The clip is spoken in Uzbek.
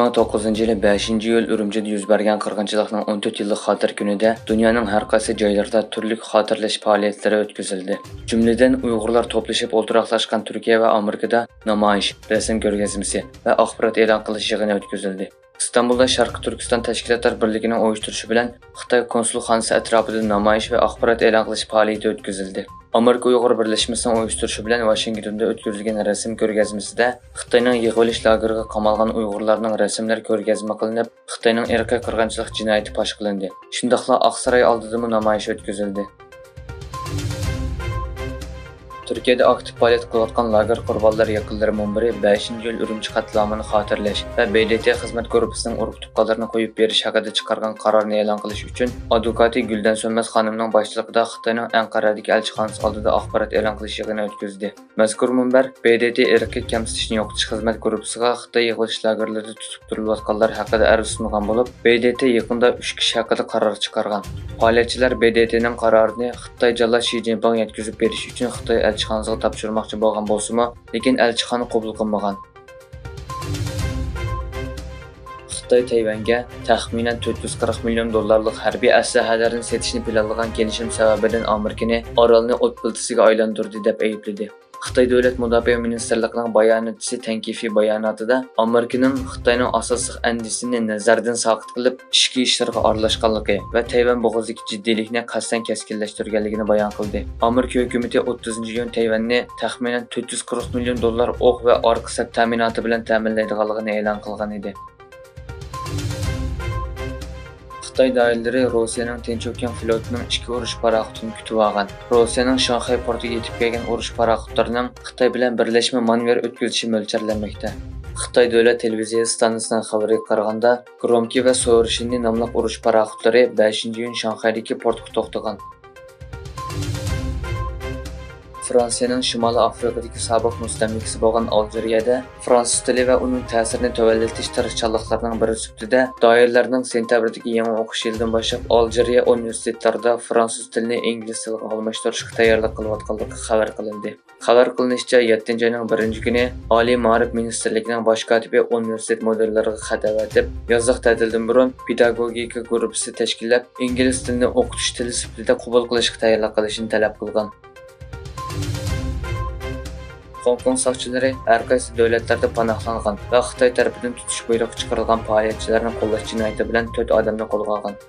2009 yılı 5. iyul Ürümçide yüz bergen qırğınçılıqның 14 yıllık xatir günüde dünyanın her qaysı joylarida turli xatirlash faoliyatlari o'tkazildi. Jumladan Uyg'urlar to'plashib o'tiraqlashgan Turkiya va Amerikada namoyish, rasm ko'rgazmasi va axborot e'lon qilish yig'ini o'tkazildi. İstanbulda Sharqi Turkiston Tashkilotlar birligining uyushtirishi bilan Xitoy konsulxonasi atrofida namoyish va axborot e'lon qilish faoliyati o'tkazildi. Amerika Uyg'ur birlashmasining uyushtirishi bilan Washingtonda o'tkazilgan rasm ko'rgazmasida Xitoyning yig'ilish lageriga qamalgan Uyg'urlarning rasmlari ko'rgazma qilinib, Xitoyning irqiy qirg'inchilik jinoyati fosh qilindi. Shundaqla Oqsaroy oldida namoyish o'tkazildi. Türkiye'de aktif faaliyet kılayotgan lager qurbonlari yaqinlari munbiri 5. yil Ürümçi qatlamini xotirlash va BDT xizmat guruhining urug' tuqqanlarini qo'yib berish haqida chiqargan qarorni e'lon qilish uchun advokati Guldan Sönmez xonimning boshchiligida Xitoyning Anqaradagi elchixonasi oldida axborot e'lon qilish yig'ini o'tkazdi. Mazkur munbar BDT irqiy kamsitishni yo'qotish xizmat guruhiga Xitoy yig'ilish lagerlarida tutib turilayotganlar haqida arz sungan bo'lib, BDT yaqinda 3 kishi haqida qaror chiqargan. Faoliyatchilar BDTning qarorini Xitoy jallod Shi Jinping yetkazib berish uchun Xitoy elchixonasiga topshirmoqchi bo'lgan bo'lsa-mu, lekin elchixona qabul qilmagan. Xitoy Tayvanga taxminan 440 million dollarlik harbiy aslahalarni setishni planlagan kelishim sababidan Amerikani orolni o't biltisiga aylantirdi deb aybladi. Xitoy Davlat Mudofaa Ministerligining bayonotchisi tanqifiy bayonotida Amerikaning Xitoyning asosiy andisini nazardan saqit qilib, ichki ishlarga aralashganligi va Tayvan bo'g'izidagi jiddiylikni qasddan keskinlashtirganligini bayon qildi. Amerika hukumati 30-iyun Tayvanni taxminan 440 million dollar o'q va orqa ta'minoti bilan ta'minlaydiganligini e'lon qilgan edi. Xitoy doiralari Rossiyaning Tinch okean flotining ichki urush paraxodini kutib olgan. Rossiyaning Shanxay portiga yetib kelgan urush paraxodlarining Xitoy bilan birlashma manevr o'tkazishi mo'ljallanmoqda. Xitoy davlat televiziya stansiyasining xabariga qaraganda, Gromki va So'rishini nomli urush paraxodlari 5-iyun Shanxaydagi portga to'xtagan. Fransiyaning Shimoliy Afrikadagi sobiq mustamlikasi bo'lgan Aljeriyada fransuz tili va uning ta'sirini tuvallatish tirishchanliklarining biri sifatida doirlarning sentabrdagi yangi o'qish yilidan boshlab Aljeriya universitetlarida fransuz tilini ingliz tiliga almashtirishga tayyorlik qilayotganligi xabar qilindi. Xabar qilinishicha, 7-oyning 1-kuni Oliy ma'rif ministrligining bosh kotibi universitet mudirlariga xat avatib, yozliq ta'tildan burun pedagogika guruhi tashkillab, ingliz tilini o'qitish tili sifatida qabul qilishga tayyorlik qilishini talab qilgan. Hong Kong soqchilari har qaysi davlatlarda panohlangan va Xitoy tarafidan tutish buyrug'i chiqarilgan faoliyatchilarni qo'llash jinoyati bilan 4 odamni qo'lga olgan.